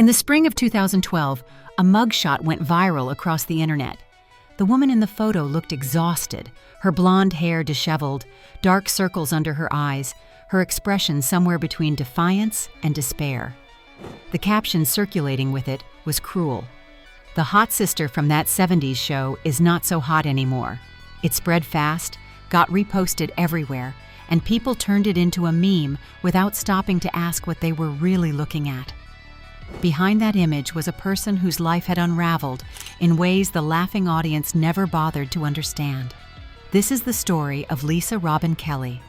In the spring of 2012, a mugshot went viral across the internet. The woman in the photo looked exhausted, her blonde hair disheveled, dark circles under her eyes, her expression somewhere between defiance and despair. The caption circulating with it was cruel. "The hot sister from that 70s show is not so hot anymore." It spread fast, got reposted everywhere, and people turned it into a meme without stopping to ask what they were really looking at. Behind that image was a person whose life had unraveled in ways the laughing audience never bothered to understand. This is the story of Lisa Robin Kelly,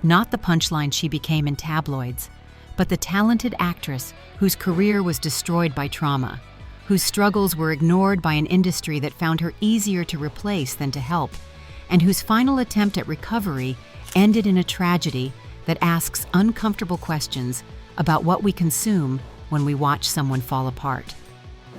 not the punchline she became in tabloids, but the talented actress whose career was destroyed by trauma, whose struggles were ignored by an industry that found her easier to replace than to help, and whose final attempt at recovery ended in a tragedy that asks uncomfortable questions about what we consume when we watch someone fall apart.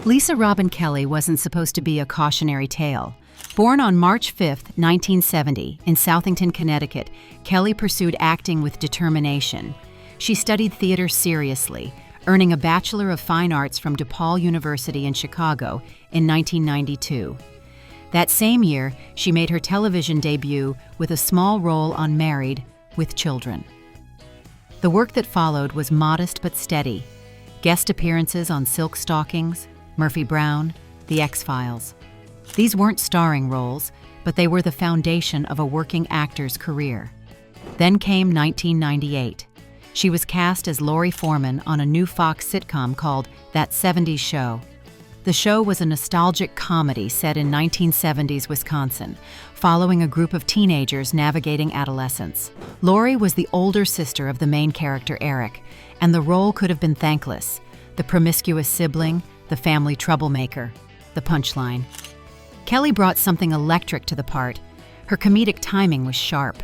Lisa Robin Kelly wasn't supposed to be a cautionary tale. Born on March 5, 1970, in Southington, Connecticut, Kelly pursued acting with determination. She studied theater seriously, earning a Bachelor of Fine Arts from DePaul University in Chicago in 1992. That same year, she made her television debut with a small role on Married with Children. The work that followed was modest but steady. Guest appearances on Silk Stockings, Murphy Brown, The X-Files. These weren't starring roles, but they were the foundation of a working actor's career. Then came 1998. She was cast as Laurie Forman on a new Fox sitcom called That 70s Show. The show was a nostalgic comedy set in 1970s Wisconsin, following a group of teenagers navigating adolescence. Laurie was the older sister of the main character, Eric, and the role could have been thankless: the promiscuous sibling, the family troublemaker, the punchline. Kelly brought something electric to the part. Her comedic timing was sharp.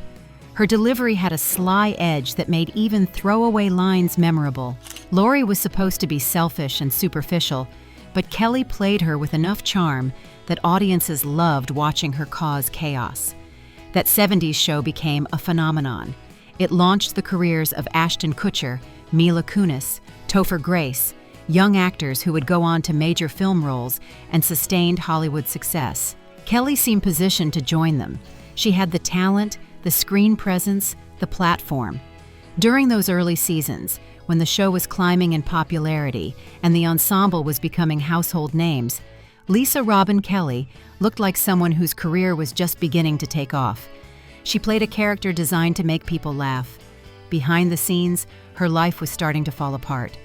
Her delivery had a sly edge that made even throwaway lines memorable. Laurie was supposed to be selfish and superficial, but Kelly played her with enough charm that audiences loved watching her cause chaos. That 70s show became a phenomenon. It launched the careers of Ashton Kutcher, Mila Kunis, Topher Grace, young actors who would go on to major film roles and sustained Hollywood success. Kelly seemed positioned to join them. She had the talent, the screen presence, the platform. During those early seasons, when the show was climbing in popularity and the ensemble was becoming household names, Lisa Robin Kelly looked like someone whose career was just beginning to take off. She played a character designed to make people laugh. Behind the scenes, her life was starting to fall apart.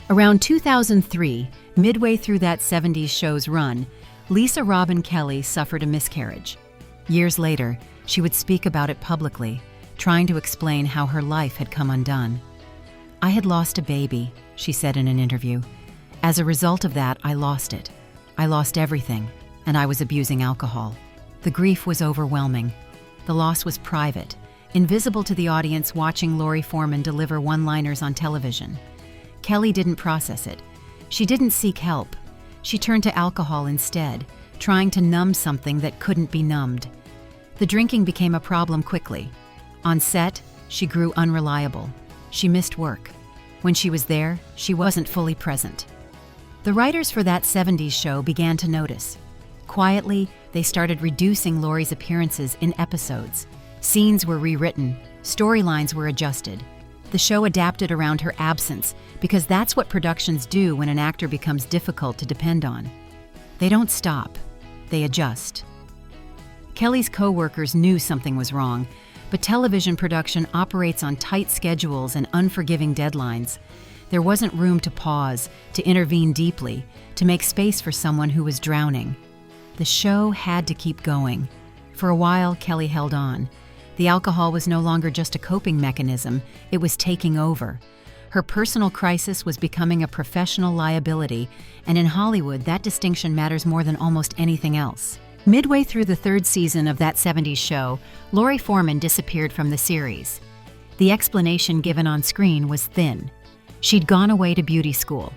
Around 2003, midway through that 70s show's run, Lisa Robin Kelly suffered a miscarriage. Years later, she would speak about it publicly, trying to explain how her life had come undone. "I had lost a baby," she said in an interview. "As a result of that, I lost it. I lost everything, and I was abusing alcohol. The grief was overwhelming. The loss was private, invisible to the audience watching Laurie Forman deliver one-liners on television. Kelly didn't process it. She didn't seek help. She turned to alcohol instead, trying to numb something that couldn't be numbed. The drinking became a problem quickly. On set, she grew unreliable. She missed work. When she was there, she wasn't fully present." The writers for That 70s Show began to notice. Quietly, they started reducing Laurie's appearances in episodes. Scenes were rewritten, storylines were adjusted. The show adapted around her absence because that's what productions do when an actor becomes difficult to depend on. They don't stop, they adjust. Kelly's co-workers knew something was wrong, but television production operates on tight schedules and unforgiving deadlines. There wasn't room to pause, to intervene deeply, to make space for someone who was drowning. The show had to keep going. For a while, Kelly held on. The alcohol was no longer just a coping mechanism, it was taking over. Her personal crisis was becoming a professional liability, and in Hollywood, that distinction matters more than almost anything else. Midway through the third season of That 70s Show, Laurie Forman disappeared from the series. The explanation given on screen was thin. She'd gone away to beauty school.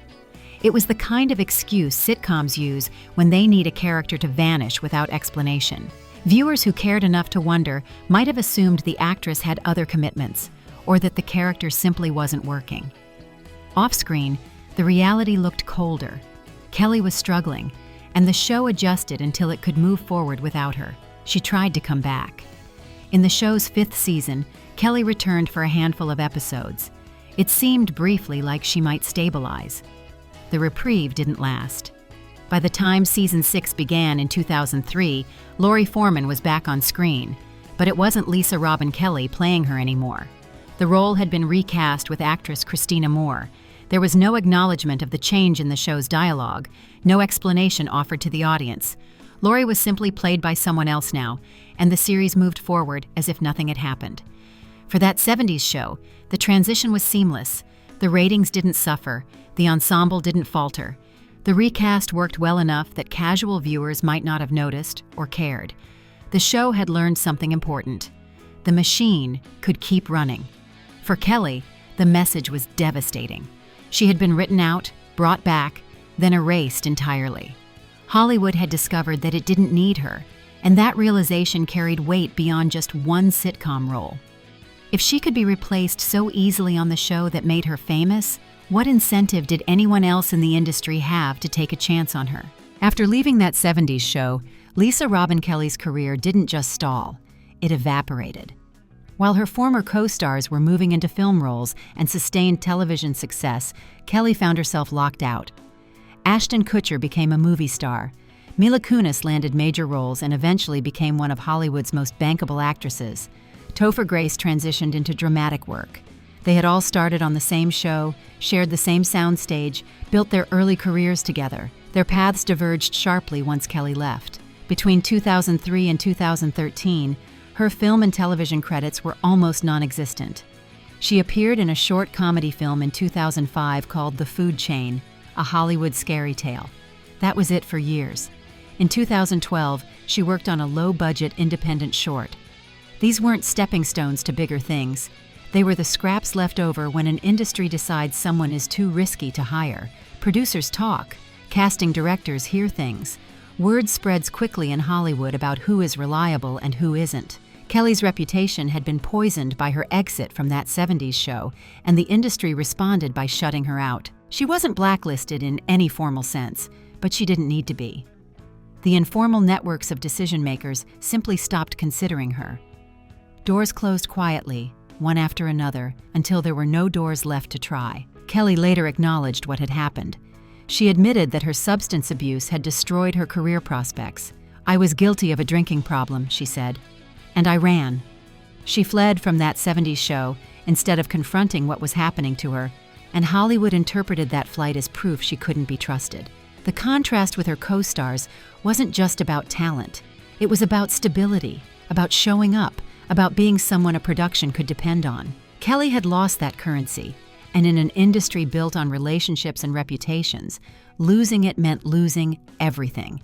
It was the kind of excuse sitcoms use when they need a character to vanish without explanation. Viewers who cared enough to wonder might have assumed the actress had other commitments, or that the character simply wasn't working. Off-screen, The reality looked colder. Kelly was struggling, and the show adjusted until it could move forward without her. She tried to come back. In the show's 5th season, Kelly returned for a handful of episodes. It seemed briefly like she might stabilize. The reprieve didn't last. By the time season 6 began in 2003, Laurie Forman was back on screen, but it wasn't Lisa Robin Kelly playing her anymore. The role had been recast with actress Christina Moore. There was no acknowledgement of the change in the show's dialogue, no explanation offered to the audience. Laurie was simply played by someone else now, and the series moved forward as if nothing had happened. For that 70s show, the transition was seamless. The ratings didn't suffer, the ensemble didn't falter. The recast worked well enough that casual viewers might not have noticed or cared. The show had learned something important. The machine could keep running. For Kelly, the message was devastating. She had been written out, brought back, then erased entirely. Hollywood had discovered that it didn't need her, and that realization carried weight beyond just one sitcom role. If she could be replaced so easily on the show that made her famous, what incentive did anyone else in the industry have to take a chance on her? After leaving that 70s show, Lisa Robin Kelly's career didn't just stall, it evaporated. While her former co-stars were moving into film roles and sustained television success, Kelly found herself locked out. Ashton Kutcher became a movie star. Mila Kunis landed major roles and eventually became one of Hollywood's most bankable actresses. Topher Grace transitioned into dramatic work. They had all started on the same show, shared the same soundstage, built their early careers together. Their paths diverged sharply once Kelly left. Between 2003 and 2013, her film and television credits were almost non-existent. She appeared in a short comedy film in 2005 called The Food Chain, a Hollywood scary tale. That was it for years. In 2012, she worked on a low-budget independent short. These weren't stepping stones to bigger things. They were the scraps left over when an industry decides someone is too risky to hire. Producers talk. Casting directors hear things. Word spreads quickly in Hollywood about who is reliable and who isn't. Kelly's reputation had been poisoned by her exit from that 70s show, and the industry responded by shutting her out. She wasn't blacklisted in any formal sense, but she didn't need to be. The informal networks of decision-makers simply stopped considering her. Doors closed quietly, one after another, until there were no doors left to try. Kelly later acknowledged what had happened. She admitted that her substance abuse had destroyed her career prospects. "I was guilty of a drinking problem," she said, "and I ran." She fled from that 70s show instead of confronting what was happening to her, and Hollywood interpreted that flight as proof she couldn't be trusted. The contrast with her co-stars wasn't just about talent. It was about stability, about showing up, about being someone a production could depend on. Kelly had lost that currency, and in an industry built on relationships and reputations, losing it meant losing everything.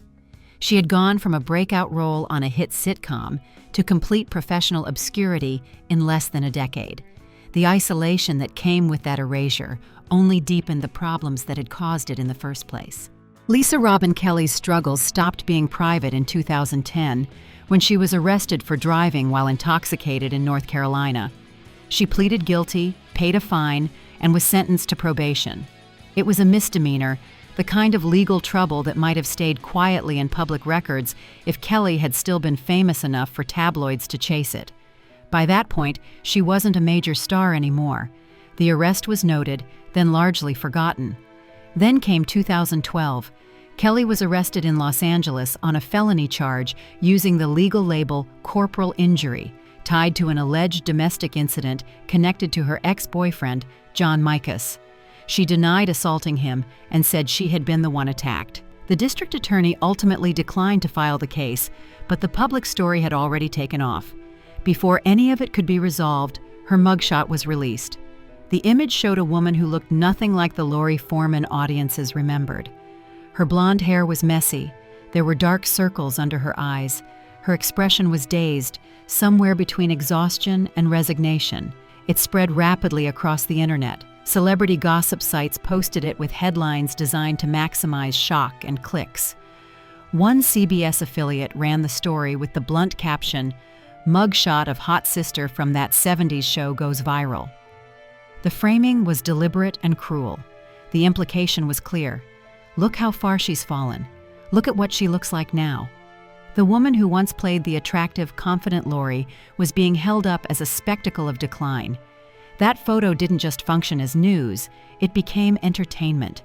She had gone from a breakout role on a hit sitcom to complete professional obscurity in less than a decade. The isolation that came with that erasure only deepened the problems that had caused it in the first place. Lisa Robin Kelly's struggles stopped being private in 2010 when she was arrested for driving while intoxicated in North Carolina. She pleaded guilty, paid a fine, and was sentenced to probation. It was a misdemeanor, the kind of legal trouble that might have stayed quietly in public records if Kelly had still been famous enough for tabloids to chase it. By that point, she wasn't a major star anymore. The arrest was noted, then largely forgotten. Then came 2012. Kelly was arrested in Los Angeles on a felony charge using the legal label corporal injury, tied to an alleged domestic incident connected to her ex-boyfriend, John Mikas. She denied assaulting him and said she had been the one attacked. The district attorney ultimately declined to file the case, but the public story had already taken off. Before any of it could be resolved, her mugshot was released. The image showed a woman who looked nothing like the Laurie Forman audiences remembered. Her blonde hair was messy. There were dark circles under her eyes. Her expression was dazed, somewhere between exhaustion and resignation. It spread rapidly across the internet. Celebrity gossip sites posted it with headlines designed to maximize shock and clicks. One CBS affiliate ran the story with the blunt caption, "Mugshot of hot sister from that 70s show goes viral." The framing was deliberate and cruel. The implication was clear. Look how far she's fallen. Look at what she looks like now. The woman who once played the attractive, confident Laurie was being held up as a spectacle of decline. That photo didn't just function as news, it became entertainment.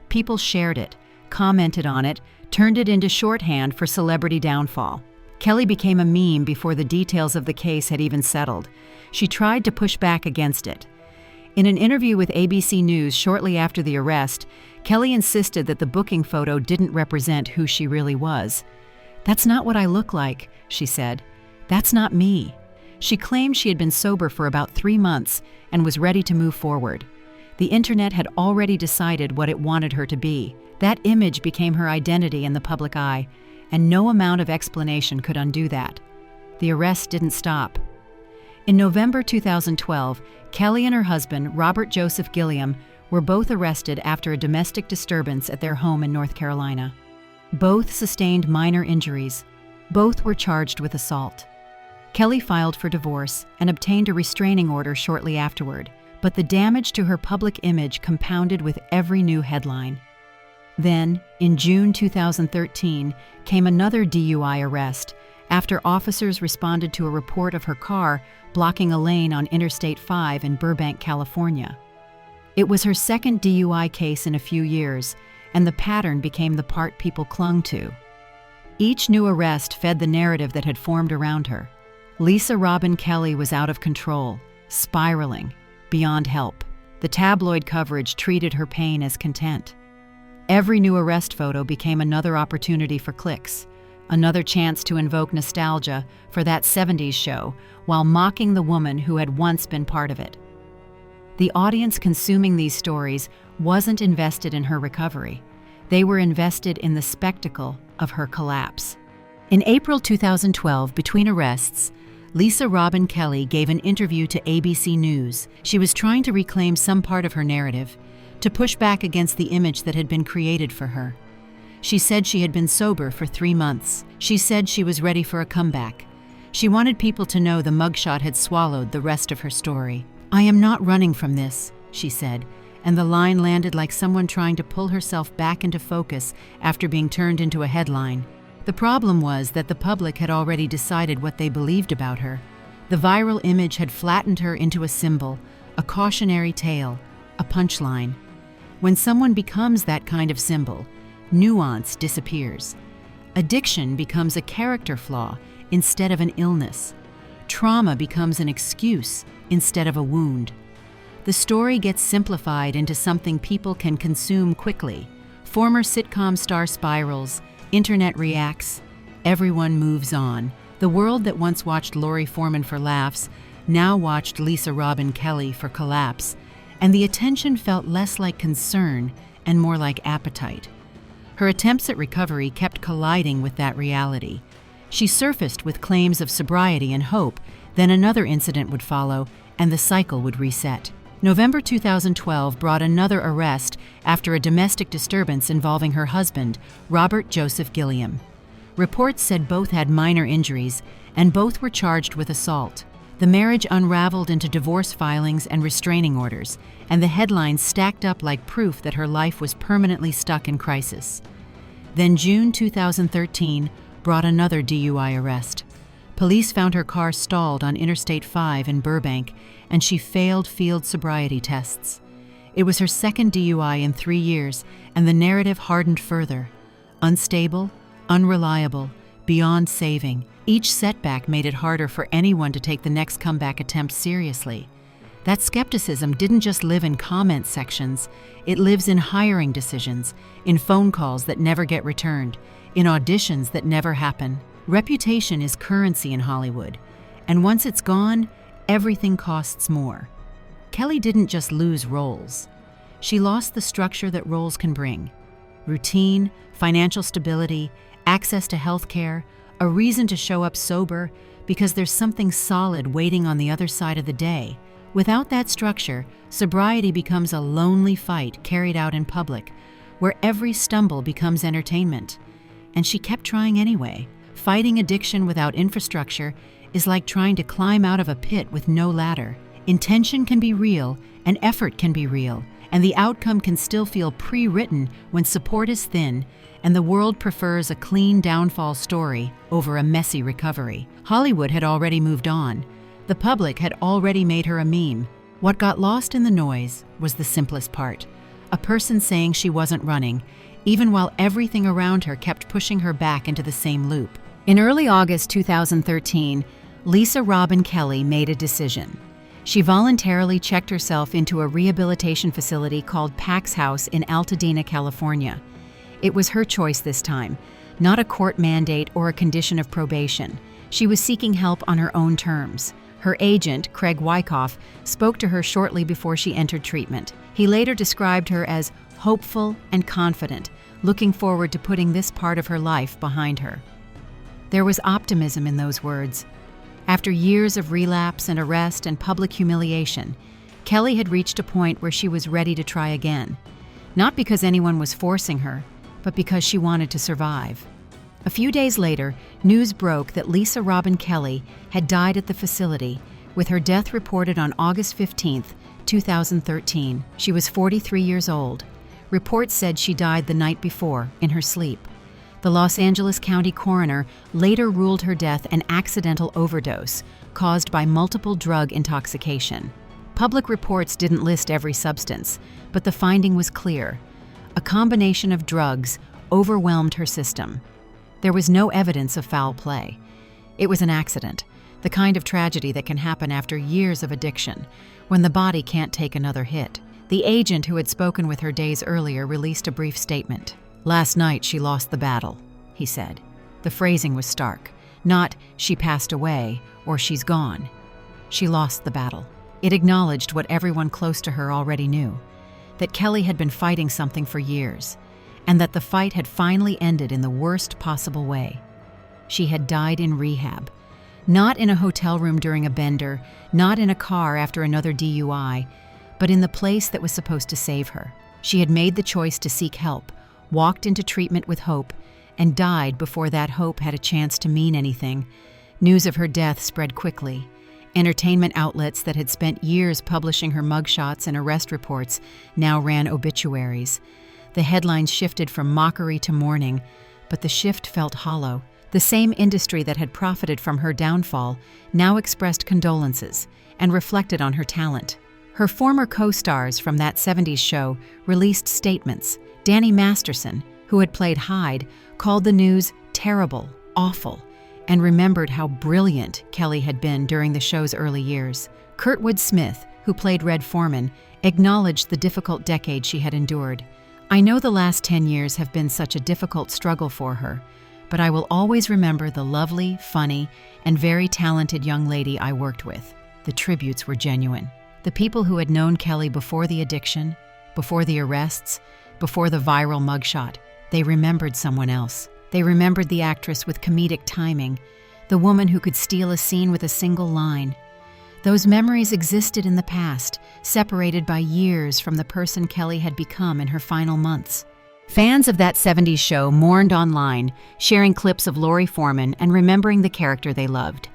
People shared it, commented on it, turned it into shorthand for celebrity downfall. Kelly became a meme before the details of the case had even settled. She tried to push back against it. In an interview with ABC News shortly after the arrest, Kelly insisted that the booking photo didn't represent who she really was. "That's not what I look like," she said. "That's not me." She claimed she had been sober for about 3 months and was ready to move forward. The internet had already decided what it wanted her to be. That image became her identity in the public eye, and no amount of explanation could undo that. The arrest didn't stop. In November 2012, Kelly and her husband, Robert Joseph Gilliam, were both arrested after a domestic disturbance at their home in North Carolina. Both sustained minor injuries. Both were charged with assault. Kelly filed for divorce and obtained a restraining order shortly afterward, but the damage to her public image compounded with every new headline. Then, in June 2013, came another DUI arrest after officers responded to a report of her car blocking a lane on Interstate 5 in Burbank, California. It was her second DUI case in a few years, and the pattern became the part people clung to. Each new arrest fed the narrative that had formed around her. Lisa Robin Kelly was out of control, spiraling, beyond help. The tabloid coverage treated her pain as content. Every new arrest photo became another opportunity for clicks, another chance to invoke nostalgia for that 70s show while mocking the woman who had once been part of it. The audience consuming these stories wasn't invested in her recovery. They were invested in the spectacle of her collapse. In April 2012, between arrests, Lisa Robin Kelly gave an interview to ABC News. She was trying to reclaim some part of her narrative, to push back against the image that had been created for her. She said she had been sober for 3 months. She said she was ready for a comeback. She wanted people to know the mugshot had swallowed the rest of her story. "I am not running from this," she said, and the line landed like someone trying to pull herself back into focus after being turned into a headline. The problem was that the public had already decided what they believed about her. The viral image had flattened her into a symbol, a cautionary tale, a punchline. When someone becomes that kind of symbol, nuance disappears. Addiction becomes a character flaw instead of an illness. Trauma becomes an excuse instead of a wound. The story gets simplified into something people can consume quickly. Former sitcom star spirals, internet reacts, everyone moves on. The world that once watched Laurie Forman for laughs now watched Lisa Robin Kelly for collapse, and the attention felt less like concern and more like appetite. Her attempts at recovery kept colliding with that reality. She surfaced with claims of sobriety and hope, then another incident would follow, and the cycle would reset. November 2012 brought another arrest after a domestic disturbance involving her husband, Robert Joseph Gilliam. Reports said both had minor injuries, and both were charged with assault. The marriage unraveled into divorce filings and restraining orders, and the headlines stacked up like proof that her life was permanently stuck in crisis. Then June 2013 brought another DUI arrest. Police found her car stalled on Interstate 5 in Burbank, and she failed field sobriety tests. It was her second DUI in 3 years, and the narrative hardened further. Unstable, unreliable, beyond saving. Each setback made it harder for anyone to take the next comeback attempt seriously. That skepticism didn't just live in comment sections, it lives in hiring decisions, in phone calls that never get returned, in auditions that never happen. Reputation is currency in Hollywood, and once it's gone, everything costs more. Kelly didn't just lose roles. She lost the structure that roles can bring. Routine, financial stability, access to health care, a reason to show up sober because there's something solid waiting on the other side of the day. Without that structure, sobriety becomes a lonely fight carried out in public, where every stumble becomes entertainment. And she kept trying anyway. Fighting addiction without infrastructure is like trying to climb out of a pit with no ladder. Intention can be real, and effort can be real, and the outcome can still feel pre-written when support is thin and the world prefers a clean downfall story over a messy recovery. Hollywood had already moved on. The public had already made her a meme. What got lost in the noise was the simplest part. A person saying she wasn't running, even while everything around her kept pushing her back into the same loop. In early August 2013, Lisa Robin Kelly made a decision. She voluntarily checked herself into a rehabilitation facility called Pax House in Altadena, California. It was her choice this time, not a court mandate or a condition of probation. She was seeking help on her own terms. Her agent, Craig Wyckoff, spoke to her shortly before she entered treatment. He later described her as hopeful and confident, looking forward to putting this part of her life behind her. There was optimism in those words. After years of relapse and arrest and public humiliation, Kelly had reached a point where she was ready to try again. Not because anyone was forcing her, but because she wanted to survive. A few days later, news broke that Lisa Robin Kelly had died at the facility, with her death reported on August 15, 2013. She was 43 years old. Reports said she died the night before, in her sleep. The Los Angeles County coroner later ruled her death an accidental overdose caused by multiple drug intoxication. Public reports didn't list every substance, but the finding was clear. A combination of drugs overwhelmed her system. There was no evidence of foul play. It was an accident, the kind of tragedy that can happen after years of addiction, when the body can't take another hit. The agent who had spoken with her days earlier released a brief statement. "Last night she lost the battle," he said. The phrasing was stark. Not, "she passed away," or "she's gone." She lost the battle. It acknowledged what everyone close to her already knew, that Kelly had been fighting something for years, and that the fight had finally ended in the worst possible way. She had died in rehab. Not in a hotel room during a bender, not in a car after another DUI, but in the place that was supposed to save her. She had made the choice to seek help, walked into treatment with hope, and died before that hope had a chance to mean anything. News of her death spread quickly. Entertainment outlets that had spent years publishing her mugshots and arrest reports now ran obituaries. The headlines shifted from mockery to mourning, but the shift felt hollow. The same industry that had profited from her downfall now expressed condolences and reflected on her talent. Her former co-stars from that 70s show released statements. Danny Masterson, who had played Hyde, called the news terrible, awful, and remembered how brilliant Kelly had been during the show's early years. Kurtwood Smith, who played Red Forman, acknowledged the difficult decade she had endured. "I know the last 10 years have been such a difficult struggle for her, but I will always remember the lovely, funny, and very talented young lady I worked with." The tributes were genuine. The people who had known Kelly before the addiction, before the arrests, before the viral mugshot, they remembered someone else. They remembered the actress with comedic timing, the woman who could steal a scene with a single line. Those memories existed in the past, separated by years from the person Kelly had become in her final months. Fans of that 70s show mourned online, sharing clips of Laurie Forman and remembering the character they loved.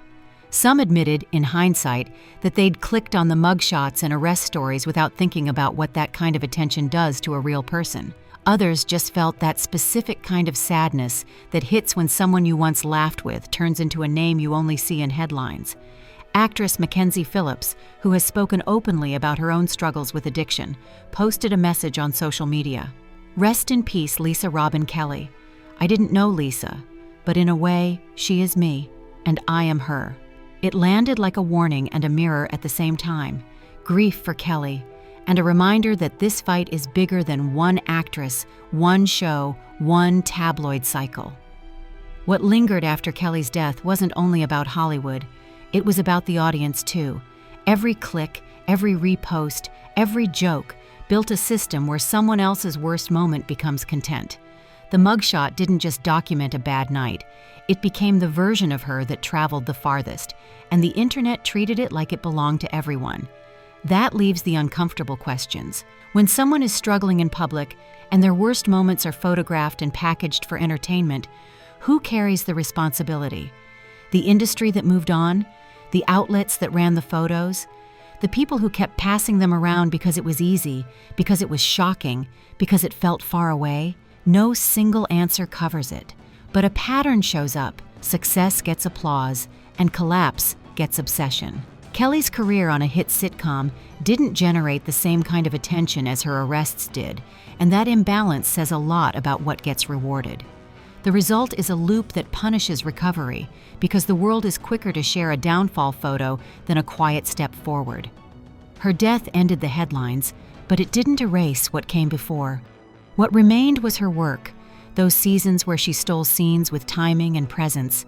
Some admitted, in hindsight, that they'd clicked on the mugshots and arrest stories without thinking about what that kind of attention does to a real person. Others just felt that specific kind of sadness that hits when someone you once laughed with turns into a name you only see in headlines. Actress Mackenzie Phillips, who has spoken openly about her own struggles with addiction, posted a message on social media. "Rest in peace, Lisa Robin Kelly. I didn't know Lisa, but in a way, she is me, and I am her." It landed like a warning and a mirror at the same time. Grief for Kelly, and a reminder that this fight is bigger than one actress, one show, one tabloid cycle. What lingered after Kelly's death wasn't only about Hollywood, it was about the audience too. Every click, every repost, every joke built a system where someone else's worst moment becomes content. The mugshot didn't just document a bad night, it became the version of her that traveled the farthest, and the internet treated it like it belonged to everyone. That leaves the uncomfortable questions. When someone is struggling in public and their worst moments are photographed and packaged for entertainment, who carries the responsibility? The industry that moved on? The outlets that ran the photos? The people who kept passing them around because it was easy, because it was shocking, because it felt far away, no single answer covers it. But a pattern shows up. Success gets applause, and collapse gets obsession. Kelly's career on a hit sitcom didn't generate the same kind of attention as her arrests did, and that imbalance says a lot about what gets rewarded. The result is a loop that punishes recovery, because the world is quicker to share a downfall photo than a quiet step forward. Her death ended the headlines, but it didn't erase what came before. What remained was her work, those seasons where she stole scenes with timing and presence,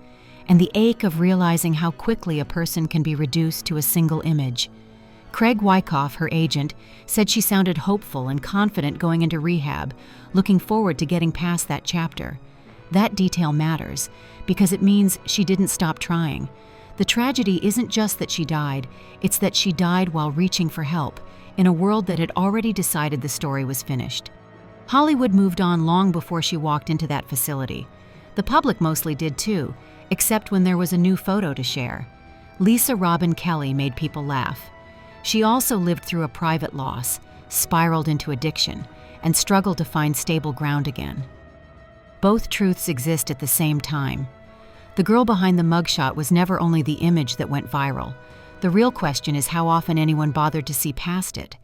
and the ache of realizing how quickly a person can be reduced to a single image. Craig Wyckoff, her agent, said she sounded hopeful and confident going into rehab, looking forward to getting past that chapter. That detail matters, because it means she didn't stop trying. The tragedy isn't just that she died, it's that she died while reaching for help, in a world that had already decided the story was finished. Hollywood moved on long before she walked into that facility. The public mostly did too, except when there was a new photo to share. Lisa Robin Kelly made people laugh. She also lived through a private loss, spiraled into addiction, and struggled to find stable ground again. Both truths exist at the same time. The girl behind the mugshot was never only the image that went viral. The real question is how often anyone bothered to see past it.